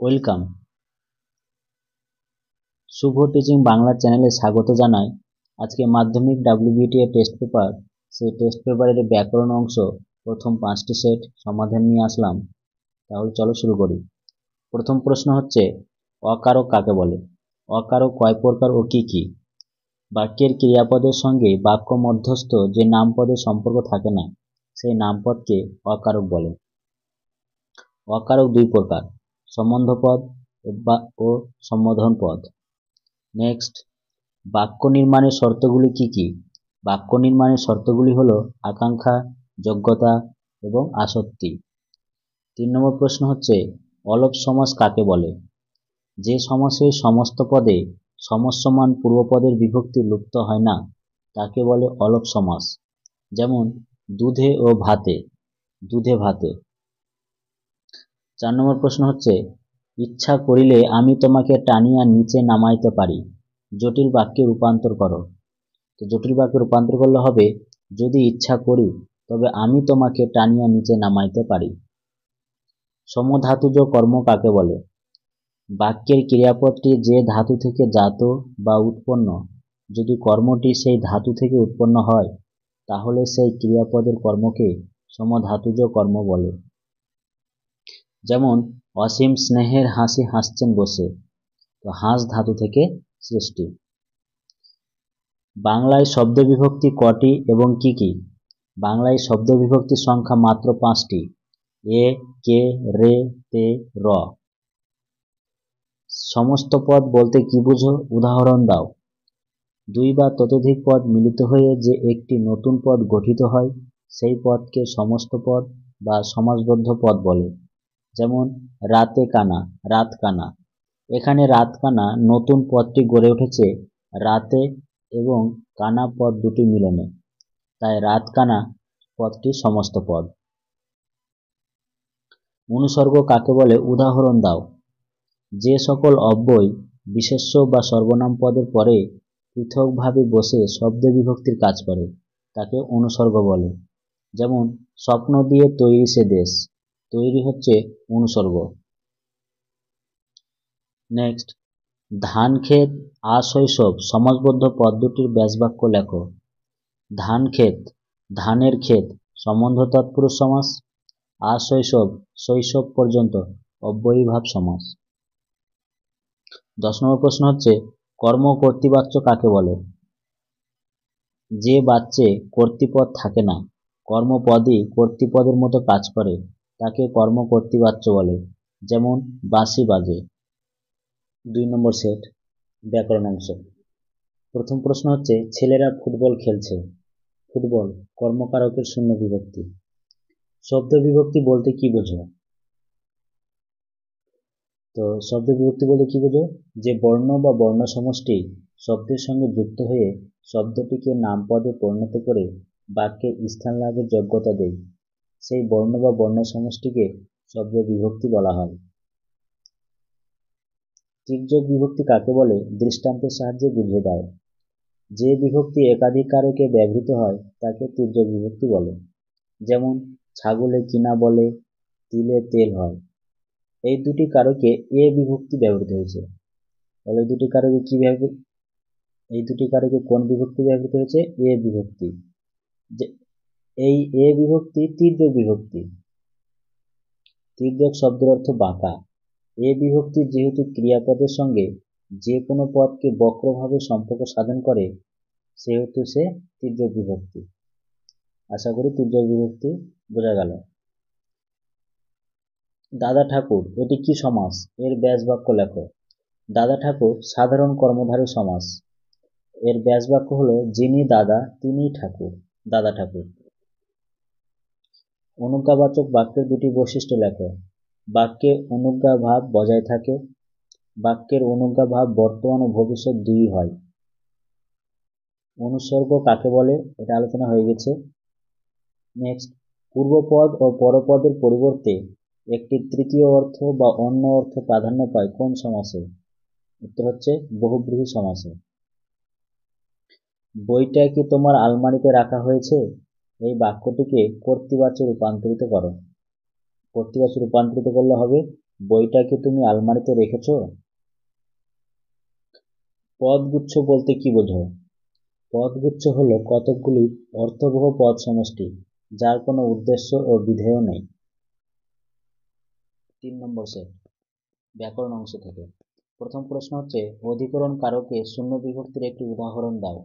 Welcome. শুভ teaching Bangla চ্যানেলে স্বাগত জানাই। আজকে মাধ্যমিক WBT এর টেস্ট পেপার, সেই টেস্ট পেপারের ব্যাকরণ অংশ প্রথম 5টি সেট সমাধান নিয়ে আসলাম। তাহলে চলো শুরু করি। প্রথম প্রশ্ন হচ্ছে, অকারক কাকে বলে? অকারক কয় প্রকার ও কি কি? বাক্যের ক্রিয়াপদের সঙ্গে বাক্য মধ্যস্থ যে নামপদের সম্পর্ক থাকে না, সেই নামপদকে অকারক বলে। অকারক দুই প্রকার, সম্বন্ধপদ ও সম্বোধন পদ। নেক্সট, বাক্য নির্মাণের শর্তগুলি কি কি? বাক্য নির্মাণের শর্তগুলি হলো আকাঙ্ক্ষা, যোগ্যতা এবং আসক্তি। 3 নম্বর প্রশ্ন হচ্ছে, অলপ সমাস কাকে বলে? যে সমাসের সমস্ত পদে সমস্যমান পূর্বপদের বিভক্তি লুপ্ত হয় না, তাকে বলে অলপ সমাস। যেমন দুধে ও ভাতে, দুধে ভাতে। 4 নম্বর প্রশ্ন হচ্ছে, ইচ্ছা করিলে আমি তোমাকে টানিয়া নিচে নামাইতে পারি, জটিল বাক্যে রূপান্তর করো। তো জটিল বাক্যে রূপান্তর করলে হবে, যদি ইচ্ছা করি তবে আমি তোমাকে টানিয়া নিচে নামাইতে পারি। সমধাতুজ কর্ম কাকে বলে? বাক্যের ক্রিয়াপদটি যে ধাতু থেকে জাত বা উৎপন্ন, যদি কর্মটি সেই ধাতু থেকে উৎপন্ন হয়, তাহলে সেই ক্রিয়াপদের কর্মকে সমধাতুজ কর্ম বলে। যেমন অসীম স্নেহের হাসি হাসছেন বসে, তো হাস ধাতু থেকে সৃষ্টি। বাংলায় শব্দ বিভক্তি কটি এবং কি কি? বাংলায় শব্দ বিভক্তির সংখ্যা মাত্র 5টি, এ, কে, রে, তে, র। সমস্ত পদ বলতে কি বুঝো? উদাহরণ দাও। 2 বা ততোধিক পদ মিলিত হয়ে যে একটি নতুন পদ গঠিত হয়, সেই পদকে সমস্ত পদ বা সমাসবদ্ধ পদ বলে। যেমন রাতে কানা, রাত কানা। এখানে রাত কানা নতুন পদটি গড়ে উঠেছে রাতে এবং কানা পদ দুটি মিলনে, তাই রাত কানা পদটি সমস্ত পদ। অনুসর্গ কাকে বলে? উদাহরণ দাও। যে সকল অব্যয় বিশেষ্য বা সর্বনাম পদের পরে পৃথকভাবে বসে শব্দ বিভক্তির কাজ করে, তাকে অনুসর্গ বলে। যেমন স্বপ্ন দিয়ে তৈরি সে দেশ, তৈরি হচ্ছে অনুসর্গ। নেক্সট, ধান ক্ষেত আশৈশব সমাসবদ্ধ পদ দুটির ব্যাসবাক্য লেখো। ধান ক্ষেত, ধানের ক্ষেত সম্বন্ধ তৎপুরুষ সমাস। আশৈশব, শৈশব পর্যন্ত অব্যয়ীভাব সমাস। 10 নম্বর প্রশ্ন হচ্ছে, কর্ম কর্তৃবাচ্য কাকে বলে? যে বাচ্যে কর্তৃপদ থাকে না, কর্মপদই কর্তৃপদের মতো কাজ করে, তাকে কর্ম কর্তৃবাচ্য বলে। যেমন বাঁশি বাজে। 2 নম্বর সেট, ব্যাকরণ অংশ। প্রথম প্রশ্ন হচ্ছে, ছেলেরা ফুটবল খেলছে। ফুটবল কর্মকারকের শূন্য বিভক্তি। শব্দ বিভক্তি বলতে কি বোঝো? তো শব্দ বিভক্তি বলতে কি বোঝো? যে বর্ণ বা বর্ণ সমষ্টি শব্দের সঙ্গে যুক্ত হয়ে শব্দটিকে নামপদে পরিণত করে বাক্যে স্থান লাভের যোগ্যতা দেয়, সেই বর্ণ বা বর্ণ সমষ্টিকে শব্দ বিভক্তি বলা হয়। তির্যক বিভক্তি কাকে বলে? দৃষ্টান্তের সাহায্যে বুঝিয়ে দাও। যে বিভক্তি একাধিক কারকে ব্যবহৃত হয় তাকে তির্যক বিভক্তি বলে। যেমন ছাগলে কিনা বলে, তিলে তেল হয়। এই দুটি কারকে এ বিভক্তি ব্যবহৃত হয়েছে। তাহলে দুটি কারকে কি ব্যবহৃত, এই দুটি কারকে কোন বিভক্তি ব্যবহৃত হয়েছে? এ বিভক্তি। যে এই এ বিভক্তি তির্যক বিভক্তি। তির্যক শব্দের অর্থ বাঁকা। এ বিভক্তি যেহেতু ক্রিয়াপদের সঙ্গে যে কোনো পদকে বক্রভাবে সম্পর্ক সাধন করে, সেহেতু সে তির্যক বিভক্তি। আশা করি তির্যক বিভক্তি বোঝা গেল। দাদা ঠাকুর, এটি কি সমাস? এর ব্যাসবাক্য লেখো। দাদা ঠাকুর সাধারণ কর্মধারী সমাস। এর ব্যাসবাক্য হলো, যিনি দাদা তিনিই ঠাকুর, দাদা ঠাকুর। অনুজ্ঞাবাচক বাক্যের দুটি বৈশিষ্ট্য লেখো। বাক্যে অনুজ্ঞা ভাব বজায় থাকে। বাক্যের অনুজ্ঞা ভাব বর্তমান ও ভবিষ্যৎ দুই হয়। অনুসর্গ কাকে বলে? এটা আলোচনা হয়ে গেছে। নেক্সট, পূর্বপদ ও পরপদের পরিবর্তে একটি তৃতীয় অর্থ বা অন্য অর্থ প্রাধান্য পায় কোন সমাসে? উত্তর হচ্ছে বহুব্রীহি সমাসে। বইটা কি তোমার আলমারিতে রাখা হয়েছে? এই বাক্যটিকে কর্তৃবাচ্যে রূপান্তরিত করো। কর্তৃবাচ্যে রূপান্তরিত করলে হবে, বইটা কি তুমি আলমারিতে রেখেছো? পদগুচ্ছ বলতে কি বোঝো? পদগুচ্ছ হলো কতকগুলি অর্থবহ পদ সমষ্টি যার কোনো উদ্দেশ্য ও বিধেয় নেই। 3 নম্বর সেট, ব্যাকরণ অংশ থেকে। প্রথম প্রশ্ন হচ্ছে, অধিকরণ কারকে শূন্য বিভক্তির একটি উদাহরণ দাও।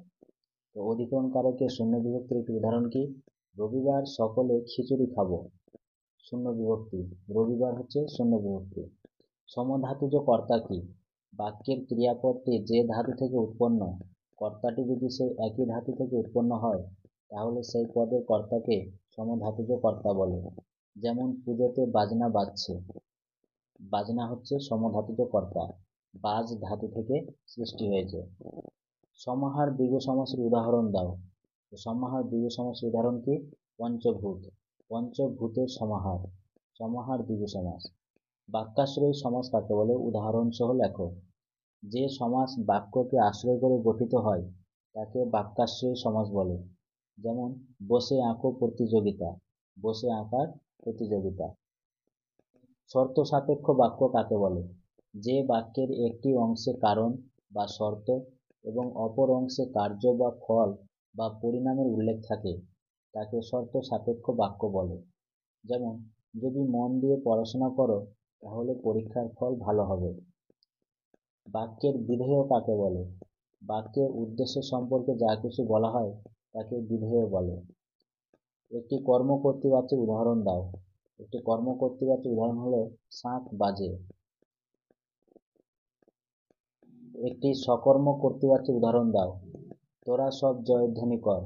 তো অধিকরণ কারকে শূন্য বিভক্তির একটি উদাহরণ কি? রবিবার সকলে খিচুড়ি খাবো। শূন্য বিভক্তি, রবিবার হচ্ছে শূন্য বিভক্তি। সমধাতুজ কর্তা কি? বাক্যের ক্রিয়াপদটি যে ধাতু থেকে উৎপন্ন, কর্তাটি যদি সেই একই ধাতু থেকে উৎপন্ন হয়, তাহলে সেই পদের কর্তাকে সমধাতুজ কর্তা বলে। যেমন পুজোতে বাজনা বাজছে, বাজনা হচ্ছে সমধাতুজ কর্তা, বাজ ধাতু থেকে সৃষ্টি হয়েছে। সমাহার দ্বিগু সমাসের উদাহরণ দাও। সমাহার দ্বিগু সমাসের উদাহরণ কি? পঞ্চভূত, পঞ্চভূতের সমাহার, সমাহার দ্বিগু সমাস। বাক্যাশ্রয়ী সমাস কাকে বলে? উদাহরণ সহ লেখো। যে সমাস বাক্যকে আশ্রয় করে গঠিত হয় তাকে বাক্যাশ্রয়ী সমাস বলে। যেমন বসে আঁকো প্রতিযোগিতা, বসে আঁকার প্রতিযোগিতা। শর্ত সাপেক্ষ বাক্য কাকে বলে? যে বাক্যের একটি অংশে কারণ বা শর্ত এবং অপর অংশে কার্য বা ফল বা পরিণামের উল্লেখ থাকে তাকে শর্ত সাপেক্ষ বাক্য বলে। যেমন যদি মন দিয়ে পড়াশোনা করো তাহলে পরীক্ষার ফল ভালো হবে। বাক্যের বিধেয় কাকে বলে? বাক্যের উদ্দেশ্য সম্পর্কে যা কিছু বলা হয় তাকে বিধেয় বলে। একটি কর্ম কর্তৃবাচ্যের উদাহরণ দাও। একটি কর্ম কর্তৃবাচ্যের উদাহরণ হলো শাঁখ বাজে। একটি সকর্ম কর্তৃবাচ্যের উদাহরণ দাও। তোরা সব জয়ধ্বনি কর।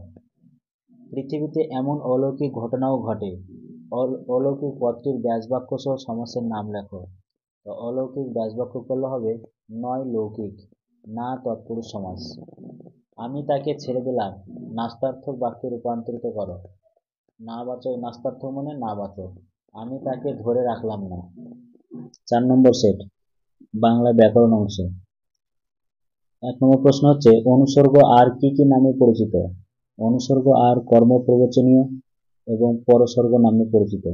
পৃথিবীতে এমন অলৌকিক ঘটনাও ঘটে। অলৌকিক পদটির ব্যাসবাক্য সহ সমাসের নাম লেখো। তো অলৌকিক ব্যাসবাক্য করলে হবে নয় লৌকিক, না তৎপুরুষ সমাস। আমি তাকে ছেড়ে দিলাম নাস্তার্থক বাক্যে রূপান্তরিত করো। না বাচক নাস্তার্থক মানে না বাচক। আমি তাকে ধরে রাখলাম না। 4 নম্বর সেট, বাংলা ব্যাকরণ অংশ। 1 নম্বর প্রশ্ন হচ্ছে, অনুসর্গ আর কি কি নামে পরিচিত? অনুসর্গ আর কর্মপ্রবচনীয় এবং পরসর্গ নামে পরিচিত।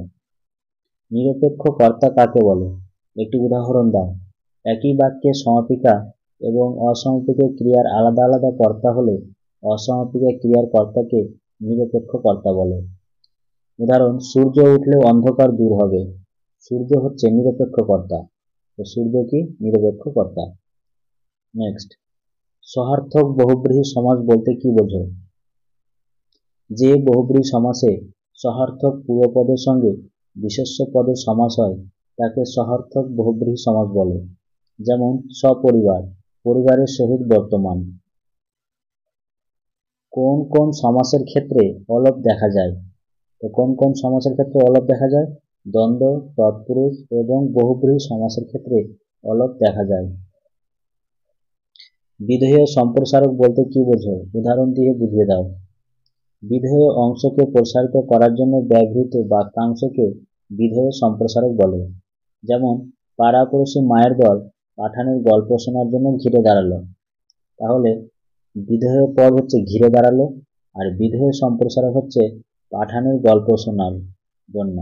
নিরপেক্ষ কর্তা কাকে বলে? একটি উদাহরণ দাও। একই বাক্যে সমাপিকা এবং অসমাপিকা ক্রিয়ার আলাদা আলাদা কর্তা হলে অসমাপিকা ক্রিয়ার কর্তাকে নিরপেক্ষ কর্তা বলে। উদাহরণ, সূর্য উঠলে অন্ধকার দূর হবে। সূর্য হচ্ছে নিরপেক্ষ কর্তা, তো সূর্য কি? নিরপেক্ষ কর্তা। নেক্সট, সহার্থক বহুব্রীহি সমাস বলতে কি বোঝো? যে বহুব্রীহি সমাসে সহার্থক পূর্বপদের সঙ্গে বিশেষ্য পদের সমাস হয় তাকে সহার্থক বহুব্রীহি সমাস বলে। যেমন সপরিবার, পরিবারের সহিত বর্তমান। কোন কোন সমাসের ক্ষেত্রে অলপ দেখা যায়? তো কোন কোন সমাসের ক্ষেত্রে অলপ দেখা যায়? দ্বন্দ্ব, তৎপুরুষ এবং বহুব্রীহি সমাসের ক্ষেত্রে অলপ দেখা যায়। বিধেয় সম্প্রসারক বলতে কি বোঝো? উদাহরণ দিয়ে বুঝিয়ে দাও। বিধেয় অংশকে প্রসারিত করার জন্য ব্যবহৃত বাক্যাংশকে বিধেয় সম্প্রসারক বলে। যেমন পাড়াপড়শি মায়ের দল পাঠানের গল্প শোনার জন্য ঘিরে দাঁড়ালো। তাহলে বিধেয় পদ হচ্ছে ঘিরে দাঁড়ালো, আর বিধেয় সম্প্রসারক হচ্ছে পাঠানের গল্প শোনার জন্য।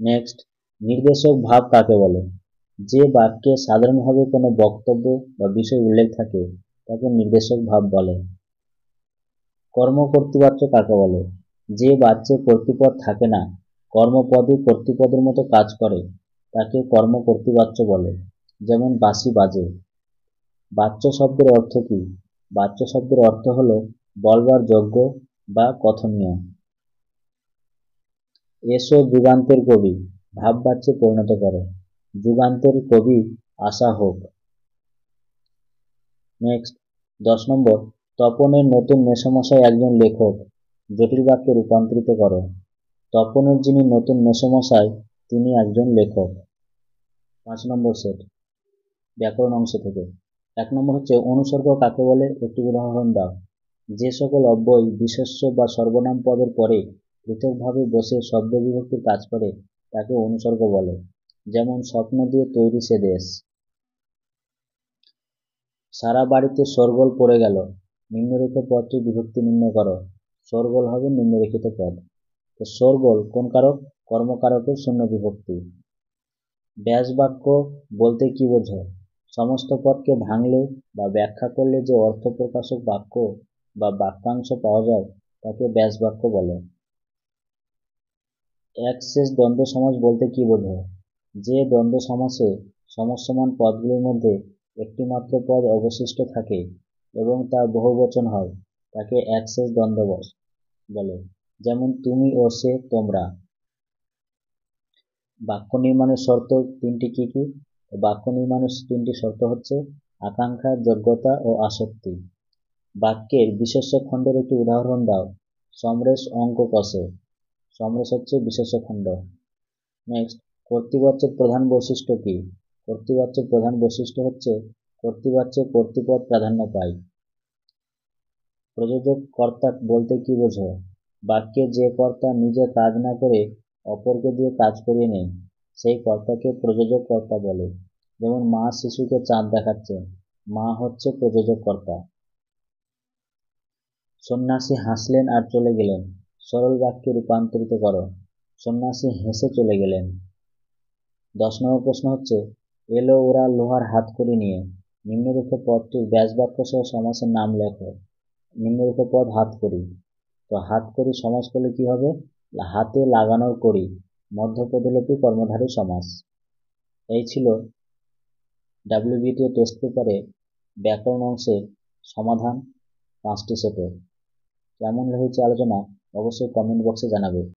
নেক্সট, নির্দেশক ভাব কাকে বলে? যে বাক্যে সাধারণভাবে কোনো বক্তব্য বা বিষয় উল্লেখ থাকে তাকে নির্দেশক ভাব বলে। কর্মকর্তৃবাচ্য কাকে বলে? যে বাচ্যে কর্তৃপদ থাকে না, কর্মপদই কর্তৃপদের মতো কাজ করে তাকে কর্মকর্তৃবাচ্য বলে। যেমন বাঁশি বাজে। বাচ্য শব্দের অর্থ কি? বাচ্য শব্দের অর্থ হলো বলবার যোগ্য বা কথনীয়। এসো যুগান্তের কবি, ভাব বাচ্যে পরিণত করো। যুগান্তের কবি আশা হোক। নেক্সট, 10 নম্বর, তপনের নতুন মেসোমশাই একজন লেখক, জটিল বাক্যে রূপান্তরিত করো। তপনের যিনি নতুন মেসোমশাই তিনি একজন লেখক। 5 নম্বর সেট, ব্যাকরণ অংশ থেকে। 1 নম্বর হচ্ছে, অনুসর্গ কাকে বলে? একটি উদাহরণ দাও। যে সকল অব্যয় বিশেষ্য বা সর্বনাম পদের পরে পৃথকভাবে বসে শব্দ বিভক্তির কাজ করে তাকে অনুসর্গ বলে। যেমন স্বপ্ন দিয়ে তৈরি সে দেশ। সারা বাড়িতে শোরগোল পড়ে গেল। নিম্নলিখিত পদটি বিভক্তি নির্ণয় করো। শোরগোল হবে নিম্নলিখিত পদ। তো শোরগোল কোন কারক? কর্মকারকের শূন্য বিভক্তি। ব্যাস বাক্য বলতে কি বোঝো? সমস্ত পদকে ভাঙলে বা ব্যাখ্যা করলে যে অর্থ প্রকাশক বাক্য বা বাক্যাংশ পাওয়া যায় তাকে ব্যাস বাক্য বলে। এক শেষ দ্বন্দ্ব সমাস বলতে কি বোঝো? যে দ্বন্দ্ব সমাসে সমসমান পদগুলির মধ্যে একটি মাত্র পদ অবশিষ্ট থাকে এবং তা বহুবচন হয় তাকে এক শেষ দ্বন্দ্ব বলে। যেমন তুমি ও সে, তোমরা। বাক্য নির্মাণের শর্ত তিনটি কি কি? বাক্য নির্মাণের তিনটি শর্ত হচ্ছে আকাঙ্ক্ষা, যোগ্যতা ও আসক্তি। বাক্যের বিশেষ্য খণ্ডের একটি উদাহরণ দাও। সমরেশ অঙ্ক কষে। সমরেশ হচ্ছে বিশেষ্য খণ্ড। নেক্সট, কর্তৃবাচ্যের প্রধান বৈশিষ্ট্য কি? কর্তৃবাচ্যের প্রধান বৈশিষ্ট্য হচ্ছে কর্তৃবাচ্যে কর্তৃপদ প্রাধান্য পায়। প্রযোজক কর্তা বলতে কি বোঝো? বাক্যে যে কর্তা নিজে কাজ না করে অপরকে দিয়ে কাজ করিয়ে নেয় সেই কর্তাকে প্রযোজক কর্তা বলে। যেমন মা শিশুকে চাঁদ দেখাচ্ছে, মা হচ্ছে প্রযোজক কর্তা। সন্ন্যাসী হাসলেন আর চলে গেলেন সরল বাক্যে রূপান্তরিত করো। সন্ন্যাসী হেসে চলে গেলেন। 10 নম্বর প্রশ্ন হচ্ছে, এলো ওরা লোহার হাতকড়ি নিয়ে। নিম্নলিখিত পদটির ব্যাস বাক্য সহ সমাসের নাম লেখো। নিম্নলিখিত পদ হাতকড়ি। তো হাতকড়ি সমাস করলে কি হবে? হাতে লাগানোর কড়ি, মধ্যপদলোপী কর্মধারী সমাস। এই ছিল WBTA টেস্ট পেপারে ব্যাকরণ অংশের সমাধান 5টি সেটের। কেমন হয়েছে আলোচনা অবশ্যই কমেন্ট বক্সে জানাবে।